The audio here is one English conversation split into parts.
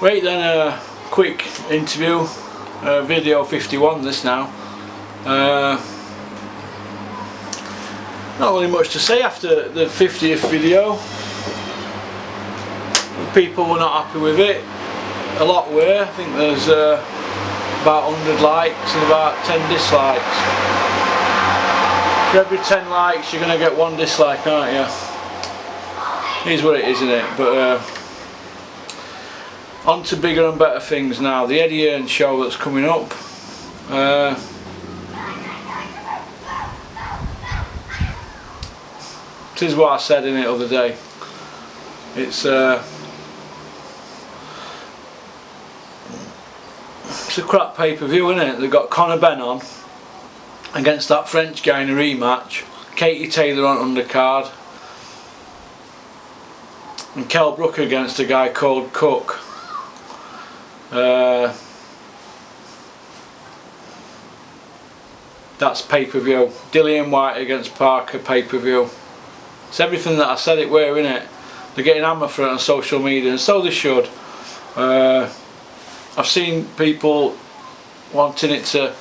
Right then, a quick interview, video 51 this now. Not really much to say after the 50th video. People were not happy with it, a lot were. I think there's about 100 likes and about 10 dislikes. For every 10 likes you're going to get 1 dislike, aren't you? Here's what it is, isn't it? But on to bigger and better things now. The Eddie Hearn show that's coming up. This is what I said in it the other day. It's a crap pay-per-view, isn't it? They've got Conor Benn on against that French guy in a rematch, Katie Taylor on undercard, and Kell Brook against a guy called Cook. That's pay-per-view. Dillian Whyte against Parker pay-per-view. It's everything that I said it were, innit? They're getting hammered for it on social media, and so they should. I've seen people wanting it to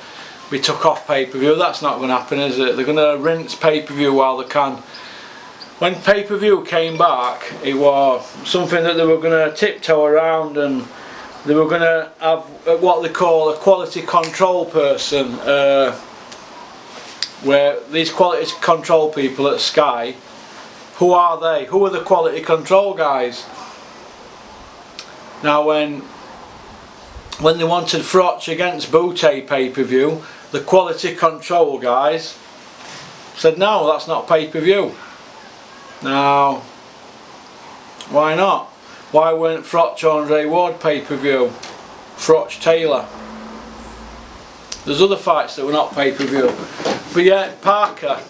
be took off pay-per-view. That's not going to happen, is it? They're going to rinse pay-per-view while they can. When pay-per-view came back, it was something that they were going to tiptoe around, and they were going to have what they call a quality control person, where these quality control people at Sky, who are they? Who are the quality control guys? Now when they wanted Frotch against Boutte pay-per-view, the quality control guys said no, that's not pay-per-view. Now, why not? Why weren't Frotch Andre Ward pay-per-view? Frotch Taylor. There's other fights that were not pay-per-view. But yeah, Parker,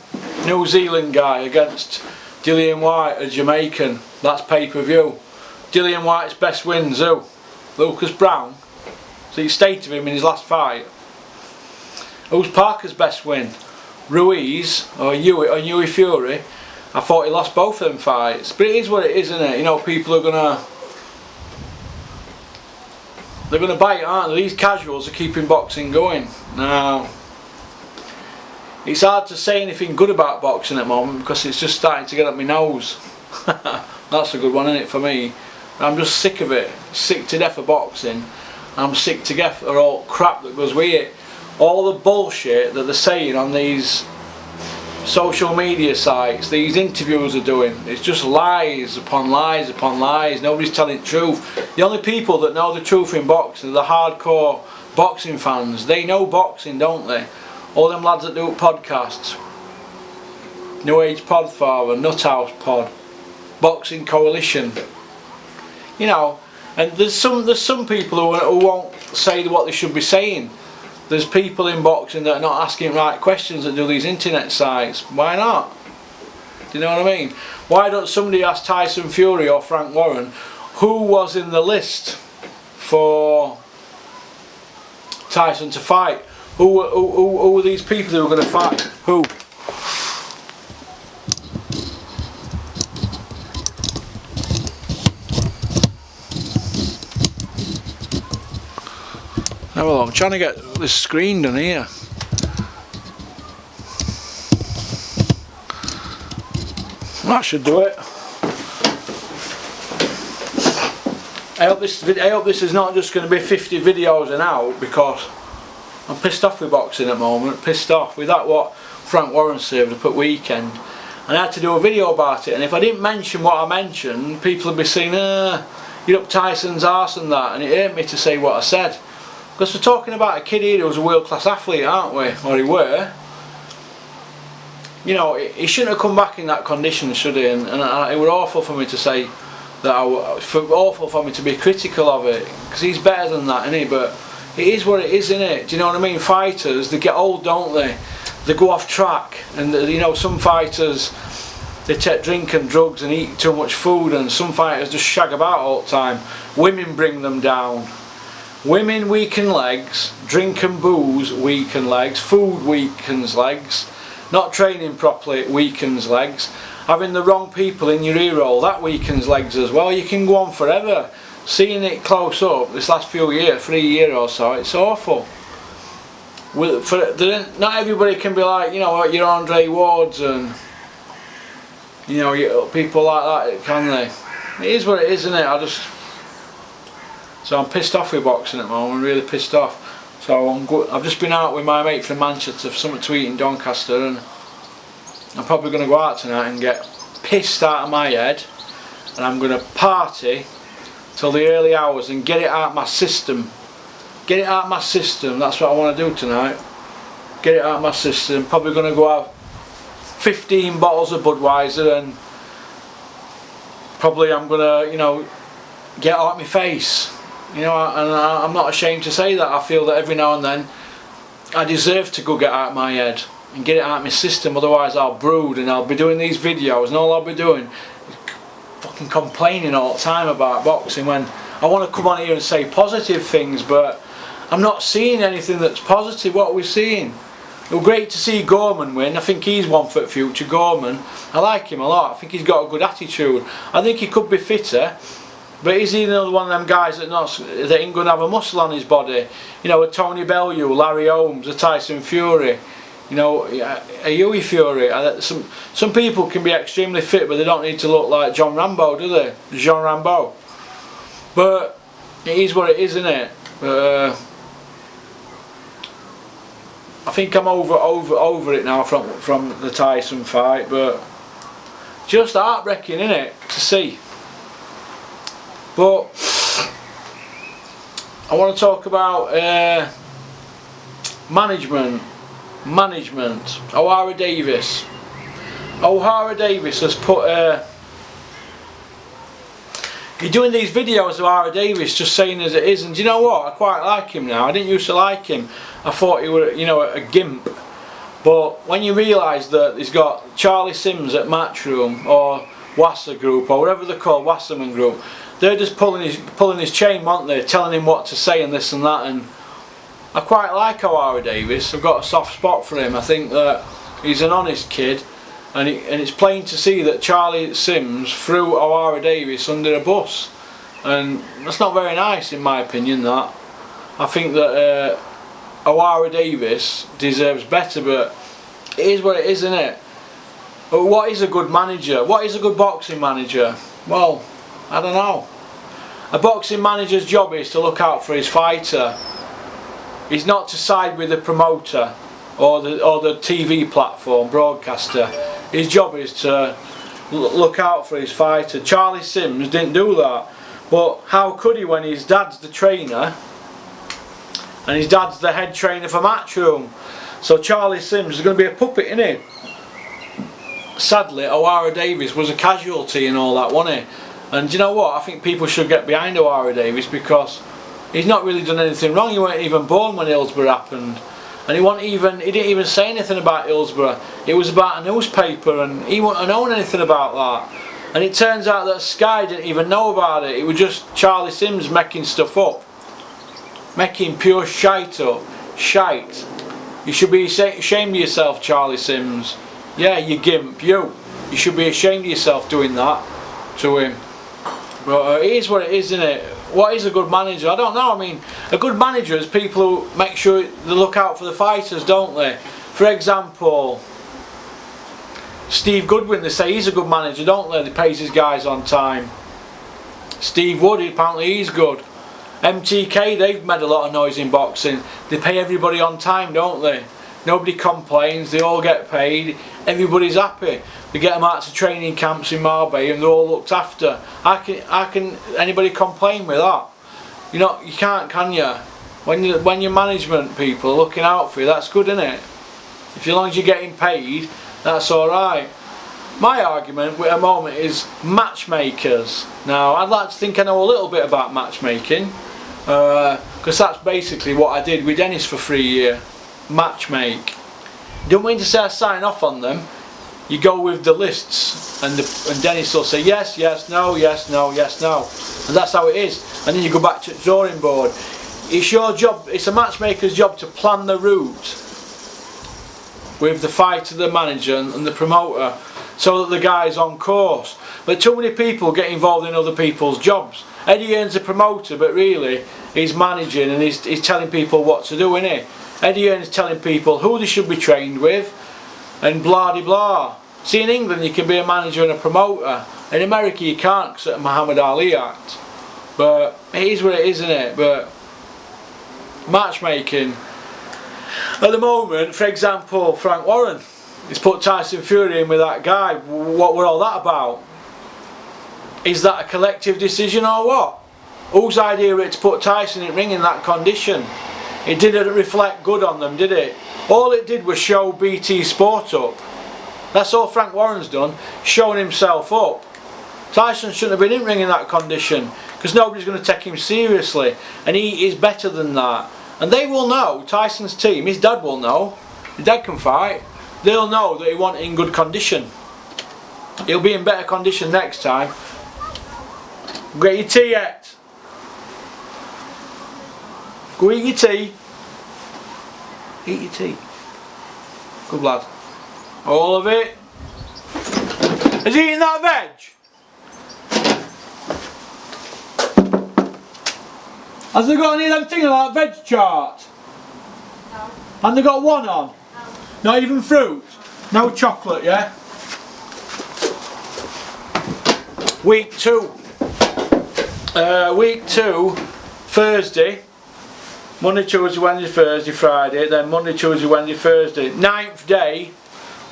New Zealand guy against Dillian Whyte, a Jamaican, that's pay-per-view. Dillian Whyte's best wins, who? Lucas Brown. So you stayed to him in his last fight. Who's Parker's best win? Ruiz or Yui Fury. I thought he lost both of them fights. But it is what it is, isn't it? You know, people are they're gonna bite, aren't they? These casuals are keeping boxing going. Now, it's hard to say anything good about boxing at the moment because it's just starting to get up my nose. That's a good one, isn't it, for me? I'm just sick of it. Sick to death of boxing. I'm sick to death of all crap that goes with it. All the bullshit that they're saying on these social media sites, these interviews are doing, it's just lies upon lies upon lies. Nobody's telling the truth. The only people that know the truth in boxing are the hardcore boxing fans. They know boxing, don't they? All them lads that do podcasts, New Age Podfather, Nuthouse Pod, Boxing Coalition, you know. And there's some people who won't say what they should be saying. There's people in boxing that are not asking right questions that do these internet sites. Why not? Do you know what I mean? Why don't somebody ask Tyson Fury or Frank Warren who was in the list for Tyson to fight? Who were these people who were going to fight? Who? Oh, well, I'm trying to get this screen done here. That should do it. I hope this is not just going to be 50 videos and out, because I'm pissed off with boxing at the moment. Pissed off with that what Frank Warren served up at weekend, and I had to do a video about it. And if I didn't mention what I mentioned, people would be saying, "You're up Tyson's arse and that," and it hurt me to say what I said. Because we're talking about a kid here who was a world-class athlete, aren't we? Or he were. You know, he shouldn't have come back in that condition, should he? And it was awful for me to say that. Awful for me to be critical of it, because he's better than that, isn't he? But it is what it is, isn't it? Do you know what I mean? Fighters, they get old, don't they? They go off track, and you know, some fighters, they take drink and drugs and eat too much food, and some fighters just shag about all the time. Women bring them down. Women weaken legs, drink and booze weaken legs, food weakens legs, not training properly weakens legs, having the wrong people in your ear hole, that weakens legs as well. You can go on forever. Seeing it close up this last few years, 3 years or so, it's awful. Not everybody can be like, you know, your Andre Wards and, you know, people like that, can they? It is what it is, isn't it? So I'm pissed off with boxing at the moment. I'm really pissed off. So I've just been out with my mate from Manchester for something to eat in Doncaster, and I'm probably going to go out tonight and get pissed out of my head, and I'm going to party till the early hours and get it out of my system. Get it out of my system. That's what I want to do tonight. Get it out of my system. Probably going to go have 15 bottles of Budweiser, and probably I'm going to, you know, get out my face. You know, and I'm not ashamed to say that. I feel that every now and then I deserve to go get out of my head and get it out of my system, otherwise I'll brood and I'll be doing these videos and all I'll be doing is fucking complaining all the time about boxing, when I want to come on here and say positive things, but I'm not seeing anything that's positive. What are we seeing? It was great to see Gorman win. I think he's one for the future, Gorman. I like him a lot. I think he's got a good attitude. I think he could be fitter. But is he another one of them guys that ain't going to have a muscle on his body? You know, a Tony Bellew, Larry Holmes, a Tyson Fury, you know, a Hughie Fury. Some people can be extremely fit, but they don't need to look like John Rambo, do they? Jean Rambo. But it is what it is, isn't it? I think I'm over it now from the Tyson fight, but just heartbreaking, isn't it, to see. But I want to talk about management. O'Hara Davis. O'Hara Davis has put. You're doing these videos of O'Hara Davis just saying as it is, and do you know what? I quite like him now. I didn't used to like him. I thought he was, you know, a gimp. But when you realise that he's got Charlie Sims at Matchroom or Wasser Group or whatever they're called, Wasserman Group. They're just pulling his chain, aren't they? Telling him what to say and this and that. And I quite like O'Hara Davis. I've got a soft spot for him. I think that he's an honest kid, and it's plain to see that Charlie Sims threw O'Hara Davis under a bus, and that's not very nice in my opinion. That I think that O'Hara Davis deserves better, but it is what it is, isn't it? But what is a good manager? What is a good boxing manager? Well, I don't know. A boxing manager's job is to look out for his fighter. He's not to side with the promoter or the TV platform broadcaster. His job is to look out for his fighter. Charlie Sims didn't do that. But how could he when his dad's the trainer and his dad's the head trainer for Matchroom? So Charlie Sims is going to be a puppet, isn't he? Sadly, O'Hara Davis was a casualty and all that, wasn't he? And do you know what? I think people should get behind O'Hara Davis, because he's not really done anything wrong. He weren't even born when Hillsborough happened, and he didn't even say anything about Hillsborough. It was about a newspaper, and he wouldn't have known anything about that. And it turns out that Sky didn't even know about it. It was just Charlie Sims making stuff up, making pure shite up. Shite. You should be ashamed of yourself, Charlie Sims. Yeah, you gimp, you should be ashamed of yourself doing that to him. But it is what it is, isn't it? What is a good manager? I don't know. I mean, a good manager is people who make sure they look out for the fighters, don't they? For example, Steve Goodwin, they say he's a good manager, don't they? He pays his guys on time. Steve Wood, apparently he's good. MTK, they've made a lot of noise in boxing. They pay everybody on time, don't they? Nobody complains, they all get paid, everybody's happy. They get them out to training camps in Marbella and they're all looked after. How can anybody complain with that? You know, you can't, can you? When your management people are looking out for you, that's good, isn't it? If as long as you're getting paid, that's alright. My argument at the moment is matchmakers. Now, I'd like to think I know a little bit about matchmaking, because that's basically what I did with Dennis for 3 years. Matchmake. Don't mean to say I sign off on them. You go with the lists, and Dennis will say yes, yes, no, yes, no, yes, no, and that's how it is. And then you go back to the drawing board. It's your job. It's a matchmaker's job to plan the route with the fighter, the manager, and the promoter. so that the guy's on course. But too many people get involved in other people's jobs. Eddie Hearn's a promoter, but really he's managing and he's telling people what to do, isn't he? Eddie Hearn's telling people who they should be trained with and blah de blah. See, in England you can be a manager and a promoter. In America you can't because of the Muhammad Ali Act. But it is what it is, isn't it? But matchmaking at the moment, for example, Frank Warren, he's put Tyson Fury in with that guy. What were all that about? Is that a collective decision or what? Whose idea was it to put Tyson in the ring in that condition? It didn't reflect good on them, did it? All it did was show BT Sport up. That's all Frank Warren's done, showing himself up. Tyson shouldn't have been in ring in that condition because nobody's going to take him seriously, and he is better than that. And they will know, Tyson's team, his dad will know, his dad can fight, they'll know that he wasn't in good condition. He'll be in better condition next time. Get your tea yet? Go eat your tea. Eat your tea. Good lad. All of it. Is he eating that veg? Has they got any of them things like that veg chart? No. And they got one on? No. Not even fruit? No chocolate, yeah? Week 2. Week 2, Thursday. Monday, Tuesday, Wednesday, Thursday, Friday. Then Monday, Tuesday, Wednesday, Thursday. 9th day.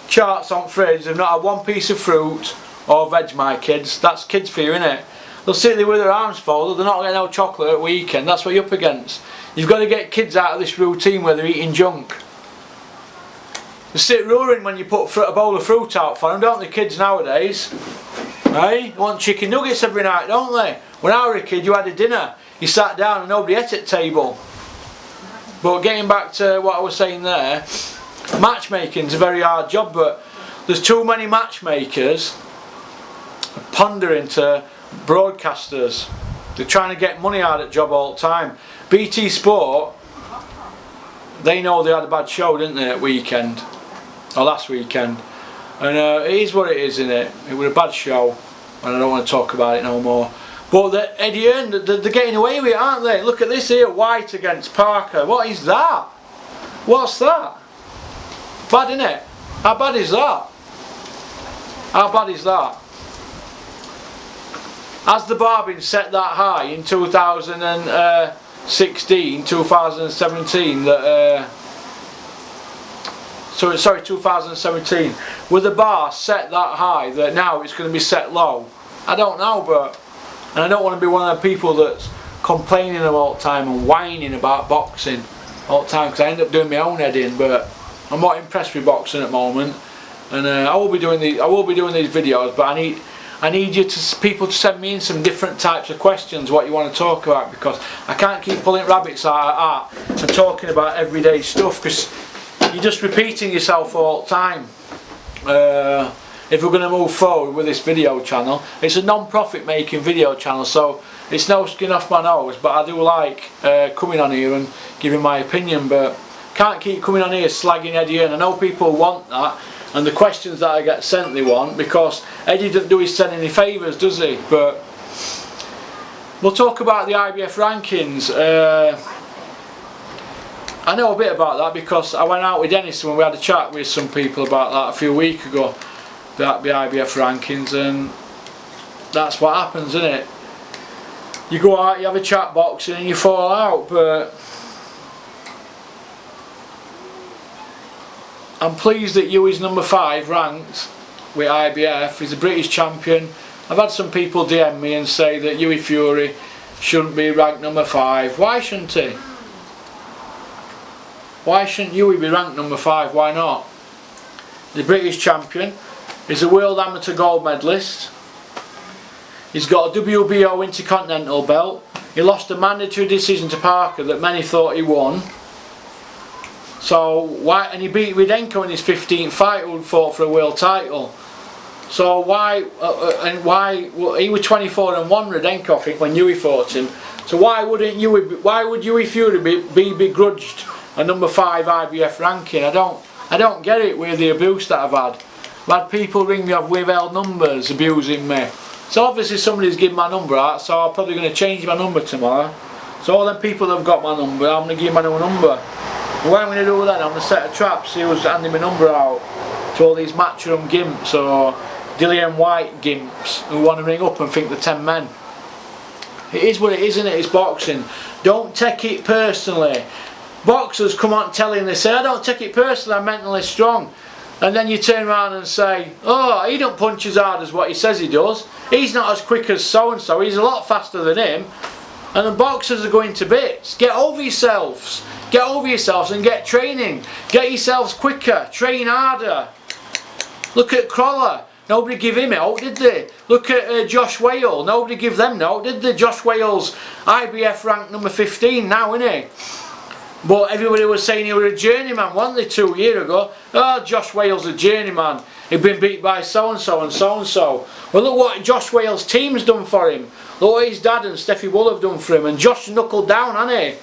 Charts on fridge. They've not had one piece of fruit or veg, my kids. That's kids for you, innit? They'll sit there with their arms folded, they're not getting no chocolate at weekend. That's what you're up against. You've got to get kids out of this routine where they're eating junk. They sit roaring when you put a bowl of fruit out for them, don't they, kids nowadays? Hey? They want chicken nuggets every night, don't they? When I was a kid, you had a dinner, you sat down and nobody ate at the table. But getting back to what I was saying there, matchmaking's a very hard job, but there's too many matchmakers pandering to broadcasters. They're trying to get money out of the job all the time. BT Sport, they know they had a bad show, didn't they, at weekend or last weekend, and it is what it is, isn't it? It was a bad show and I don't want to talk about it no more. But Eddie Hearn, they're getting away with it, aren't they? Look at this here, Whyte against Parker. What is that? What's that? Bad, innit? How bad is that? How bad is that? Has the bar been set that high in 2016, 2017 that sorry, 2017, with the bar set that high that now it's going to be set low? I don't know, but, and I don't want to be one of the people that's complaining all the time and whining about boxing all the time, because I end up doing my own head in. But I'm not impressed with boxing at the moment, and I will be doing these videos, but I need you people to send me in some different types of questions what you want to talk about, because I can't keep pulling rabbits out and talking about everyday stuff, because you're just repeating yourself all the time. If we're going to move forward with this video channel, it's a non-profit making video channel, so it's no skin off my nose, but I do like coming on here and giving my opinion, but can't keep coming on here slagging Eddie Hearn. I know people want that, and the questions that I get sent they want, because Eddie doesn't do his any favours, does he? But we'll talk about the IBF rankings. I know a bit about that because I went out with Dennis and we had a chat with some people about that a few weeks ago, about the IBF rankings, and that's what happens, isn't it? You go out, you have a chat box and you fall out. But I'm pleased that Huey's number 5 ranked with IBF. He's a British champion. I've had some people DM me and say that Huey Fury shouldn't be ranked number 5. Why shouldn't he? Why shouldn't Huey be ranked number 5? Why not? He's a British champion. He's a world amateur gold medalist. He's got a WBO Intercontinental belt. He lost a mandatory decision to Parker that many thought he won. So why? And he beat Rudenko in his 15th fight, who fought for a world title. So why? And why? Well, he was 24-1 Rudenko, I think, when Huey fought him. So why wouldn't Huey? Why would Huey Fury be begrudged a number 5 IBF ranking? I don't get it with the abuse that I've had. I've had people ring me off withheld numbers abusing me. So obviously somebody's given my number out, so I'm probably going to change my number tomorrow. So all them people that have got my number, I'm going to give my new number. But what I'm going to do then, I'm going to set a trap, see who's handing my number out to all these matchroom gimps or Dilly and Whyte gimps who want to ring up and think they're 10 men. It is what it is, isn't it? It's boxing. Don't take it personally. Boxers come on telling, they say, I don't take it personally, I'm mentally strong. And then you turn around and say, oh, he don't punch as hard as what he says he does. He's not as quick as so-and-so, he's a lot faster than him. And the boxers are going to bits. Get over yourselves. Get over yourselves and get training. Get yourselves quicker, train harder. Look at Crawler. Nobody give him out, did they? Look at Josh Whale. Nobody give them note, did they? Josh Whale's IBF rank number 15 now, isn't he? But everybody was saying he was a journeyman, weren't they, 2 years ago? Oh, Josh Whale's a journeyman. He'd been beat by so-and-so and so-and-so. Well, look what Josh Whale's team's done for him. Look what his dad and Steffi Bull have done for him. And Josh knuckled down, hasn't he?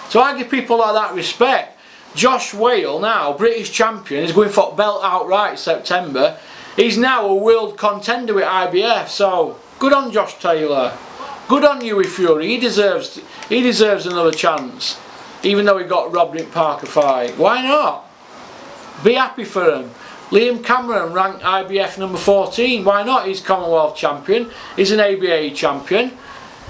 So I give people like that respect. Josh Whale now, British champion, is going for belt outright September. He's now a world contender with IBF. So good on Josh Taylor. Good on Hughie Fury. He deserves another chance. Even though he got robbed in Parker fight. Why not? Be happy for him. Liam Cameron ranked IBF number 14. Why not? He's Commonwealth champion. He's an ABA champion.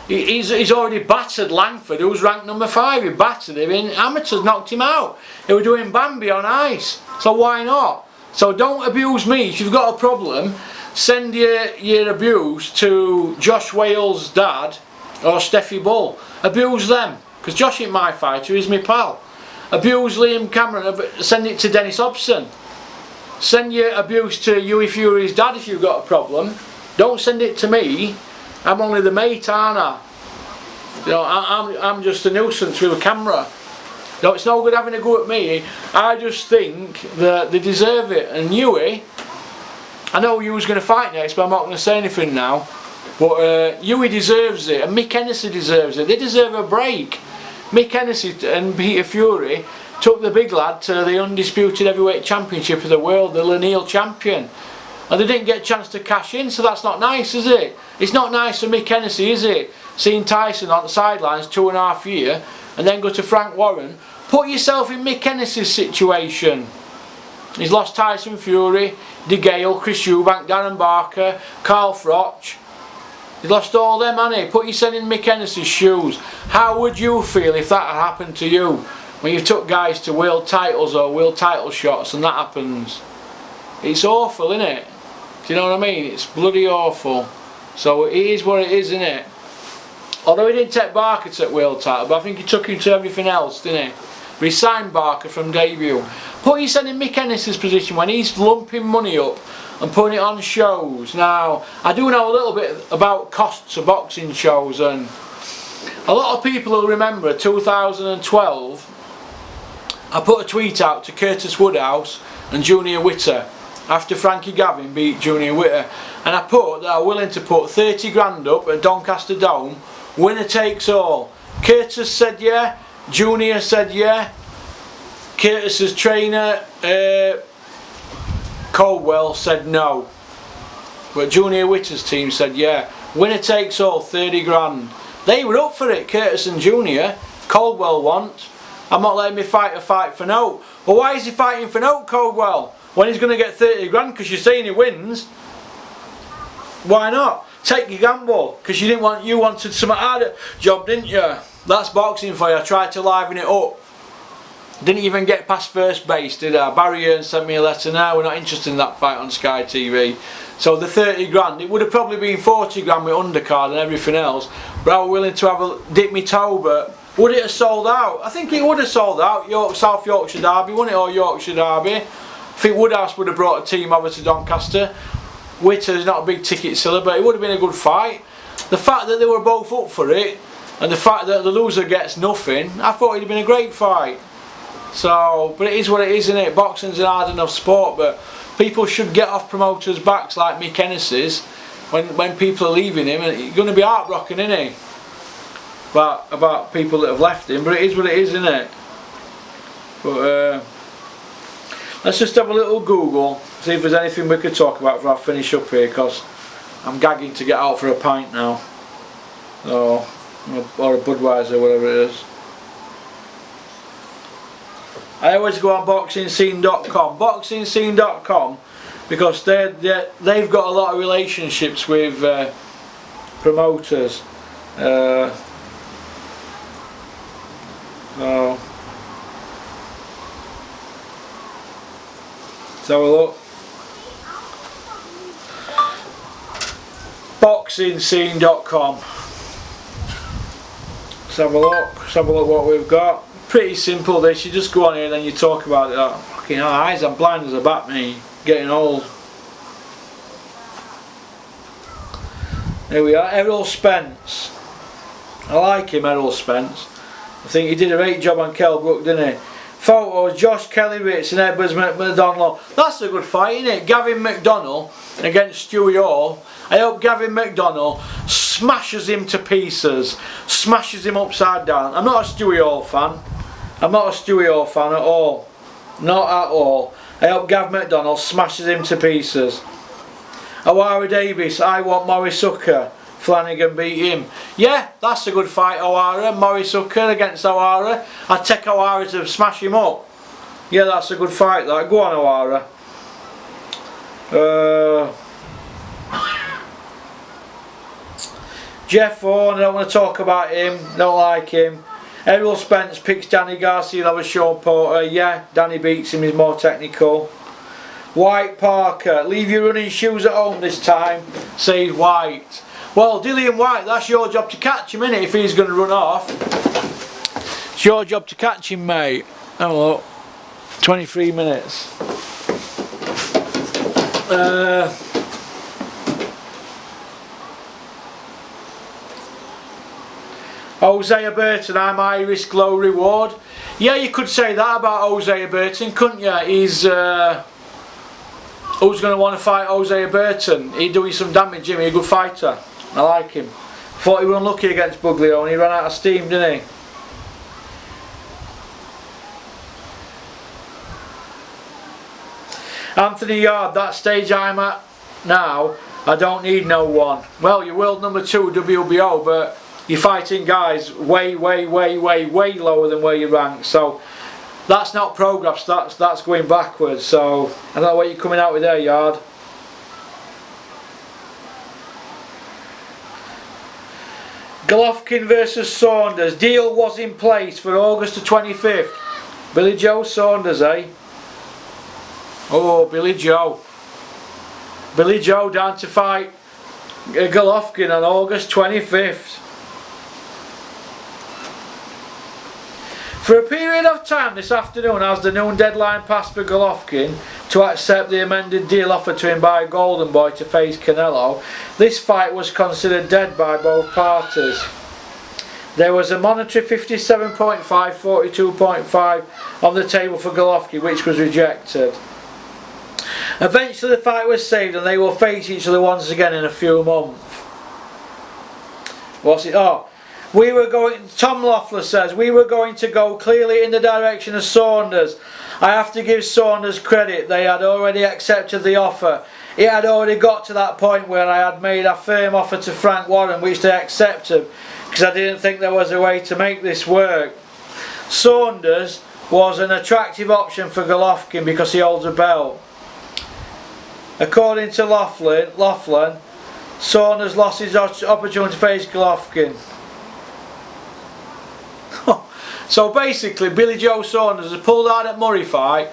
He's already battered Langford, who's ranked number 5. He battered him in amateurs, knocked him out. They were doing Bambi on ice. So why not? So don't abuse me. If you've got a problem, send your abuse to Josh Whale's dad or Steffi Bull. Abuse them. Because Josh ain't my fighter, he's my pal. Abuse Liam Cameron, send it to Dennis Hobson. Send your abuse to Hughie Fury's dad if you've got a problem. Don't send it to me. I'm only the mate, aren't I? You know, I'm just a nuisance with a camera. No, it's no good having a go at me. I just think that they deserve it. And Hughie, I know Hughie's going to fight next, but I'm not going to say anything now. But Hughie deserves it, and Mick Hennessy deserves it. They deserve a break. Mick Hennessy and Peter Fury took the big lad to the undisputed heavyweight championship of the world, the Lanil champion. And they didn't get a chance to cash in, so that's not nice, is it? It's not nice for Mick Hennessy, is it? Seeing Tyson on the sidelines 2.5 years and then go to Frank Warren. Put yourself in Mick Hennessy's situation. He's lost Tyson Fury, De Gale, Chris Eubank, Darren Barker, Carl Froch. He's lost all them, hasn't he? Put yourself in Mick Hennessy's shoes. How would you feel if that had happened to you? When you took guys to world titles or world title shots and that happens. It's awful, isn't it? Do you know what I mean? It's bloody awful. So it is what it is, isn't it? Although he didn't take Barker to world title, but I think he took him to everything else, didn't he? But he signed Barker from debut. Put yourself in Mick Hennessy's position when he's lumping money up and putting it on shows. Now, I do know a little bit about costs of boxing shows, and a lot of people will remember 2012. I put a tweet out to Curtis Woodhouse and Junior Witter after Frankie Gavin beat Junior Witter, and I put that I'm willing to put 30 grand up at Doncaster Dome, winner takes all. Curtis said yeah, Junior said yeah, Curtis's trainer Caldwell said no, but Junior Witter's team said yeah. Winner takes all, 30 grand. They were up for it, Curtis and Junior. Caldwell want. I'm not letting me fight a fight for note. Well, why is he fighting for note, Caldwell? When he's going to get 30 grand because you're saying he wins. Why not? Take your gamble, because you wanted some harder job, didn't you? That's boxing for you. I tried to liven it up. Didn't even get past first base, did I? Barry Earn sent me a letter. Now we're not interested in that fight on Sky TV. So the 30 grand, it would have probably been 40 grand with undercard and everything else. But I was willing to have a dip my toe, but would it have sold out? I think it would have sold out. South Yorkshire Derby, wouldn't it? Or Yorkshire Derby. I think Woodhouse would have brought a team over to Doncaster. Witter's not a big ticket seller, but it would have been a good fight. The fact that they were both up for it, and the fact that the loser gets nothing, I thought it'd have been a great fight. So, but it is what it is, isn't it? Boxing's an hard enough sport, but people should get off promoters' backs like Mick Hennessy's when people are leaving him, and it's going to be heartbroken, isn't it? About people that have left him, but it is what it is, isn't it? But let's just have a little Google, see if there's anything we could talk about before I finish up here, because I'm gagging to get out for a pint now. Or a Budweiser, whatever it is. I always go on boxingscene.com. Boxingscene.com, because they've got a lot of relationships with promoters. So let's have a look. Boxingscene.com. Let's have a look. Let's have a look what we've got. Pretty simple this. You just go on here and then you talk about it. Oh, fucking hell, eyes are blind as a bat, me. Getting old. Here we are. Errol Spence. I like him, Errol Spence. I think he did a great job on Kell Brook, didn't he? Photos, Josh Kelly Ritz and Edwards McDonald. That's a good fight, isn't it? Gavin McDonnell against Stewie Hall. I hope Gavin McDonnell smashes him to pieces. Smashes him upside down. I'm not a Stewie Hall fan. I'm not a Stewie Hall fan at all. Not at all. I hope Gav McDonnell smashes him to pieces. O'Hara Davis, I want Morris Hooker. Flanagan beat him. Yeah, that's a good fight, O'Hara. Morris Hooker against O'Hara. I'd take O'Hara to smash him up. Yeah, that's a good fight, that. Go on, O'Hara. Jeff Vaughan, I don't want to talk about him. Don't like him. Errol Spence picks Danny Garcia over Sean Porter. Yeah, Danny beats him, he's more technical. Whyte Parker, leave your running shoes at home this time, says Whyte. Well, Dillian Whyte, that's your job to catch him, innit, if he's going to run off. It's your job to catch him, mate. Have a look. 23 minutes. Hosea Burton, I'm high risk, low reward. Yeah, you could say that about Hosea Burton, couldn't you? He's who's going to want to fight Hosea Burton? He's doing some damage, Jimmy, a good fighter. I like him. Thought he was unlucky against Buglione, he ran out of steam, didn't he? Anthony Yard, that stage I'm at now, I don't need no one. Well, you're world number 2 WBO, but you're fighting guys way lower than where you rank, so that's not progress, that's going backwards. So I don't know what you're coming out with there, Yard. Golovkin versus Saunders. Deal was in place for August the 25th. Billy Joe Saunders, eh? Oh, Billy Joe. Billy Joe down to fight Golovkin on August 25th. For a period of time this afternoon, as the noon deadline passed for Golovkin to accept the amended deal offered to him by Golden Boy to face Canelo, this fight was considered dead by both parties. There was a monetary 57.5, 42.5 on the table for Golovkin, which was rejected. Eventually the fight was saved and they will face each other once again in a few months. What's it? Oh. Tom Loeffler says, we were going to go clearly in the direction of Saunders. I have to give Saunders credit, they had already accepted the offer. It had already got to that point where I had made a firm offer to Frank Warren, which they accepted, because I didn't think there was a way to make this work. Saunders was an attractive option for Golovkin because he holds a belt. According to Loeffler, Saunders lost his opportunity to face Golovkin. So basically, Billy Joe Saunders has pulled out at Murray fight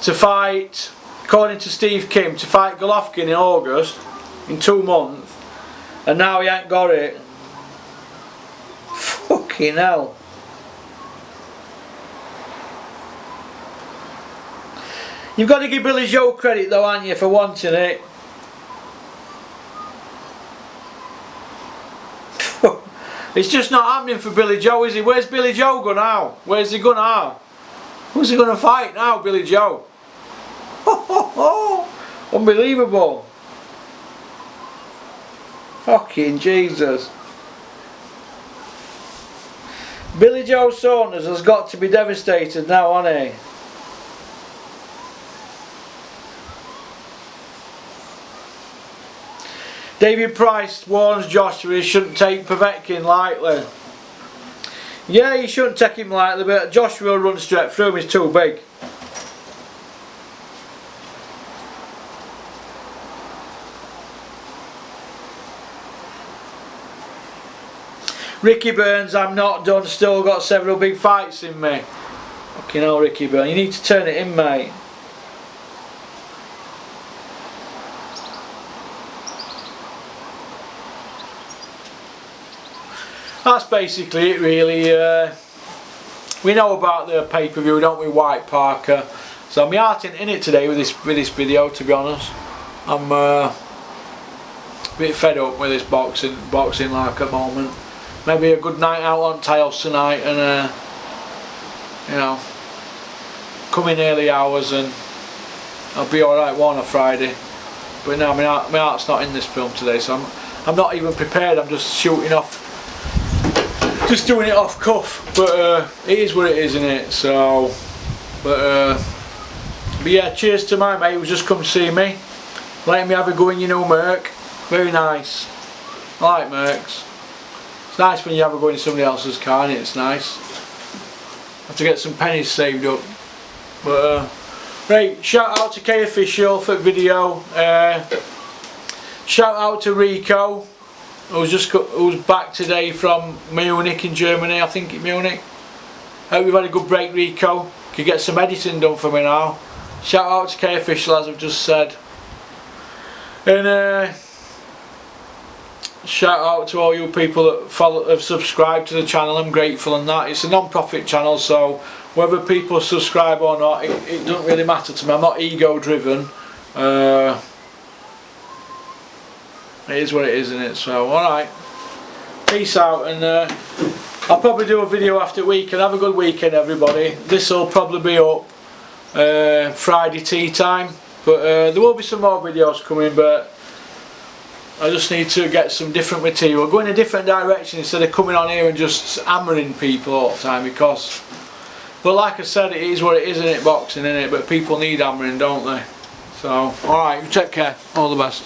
to fight, according to Steve Kim, to fight Golovkin in August, in 2 months, and now he ain't got it. Fucking hell. You've got to give Billy Joe credit though, aren't you, for wanting it? It's just not happening for Billy Joe, is he? Where's Billy Joe going now? Where's he going now? Who's he going to fight now, Billy Joe? Unbelievable. Fucking Jesus. Billy Joe Saunders has got to be devastated now, hasn't he? David Price warns Joshua he shouldn't take Povetkin lightly. Yeah, he shouldn't take him lightly, but Joshua will run straight through him, he's too big. Ricky Burns, I'm not done, still got several big fights in me. Fucking hell, Ricky Burns, you need to turn it in, mate. That's basically it, really. We know about the pay-per-view, don't we, Whyte, Parker? So my heart ain't in it today with this video, to be honest. I'm a bit fed up with this boxing like at the moment. Maybe a good night out on tiles tonight, and you know, come in early hours and I'll be alright on a Friday. But no, my heart's not in this film today, so I'm not even prepared. I'm just shooting off, just doing it off cuff. But it is what it is, isn't it? So, but yeah, cheers to my mate who's just come to see me, letting me have a go in, you know, Merc. Very nice. I like Mercs. It's nice when you have a go in somebody else's car, and it's nice. Have to get some pennies saved up. But right, shout out to K Official for the video. Shout out to Rico, who's back today from Munich in Germany. I think it's Munich. Hope you've had a good break, Rico. Could get some editing done for me now. Shout out to K Official, as I've just said. And shout out to all you people that have subscribed to the channel. I'm grateful and that. It's a non-profit channel, so whether people subscribe or not, it doesn't really matter to me. I'm not ego driven. It is what it is, isn't it? So alright, peace out, and I'll probably do a video after the weekend. Have a good weekend, everybody. This will probably be up Friday tea time, but there will be some more videos coming, but I just need to get some different material, go in a different direction instead of coming on here and just hammering people all the time, because, but like I said, it is what it is, isn't it, boxing, isn't it? But people need hammering, don't they? So, alright, you take care, all the best.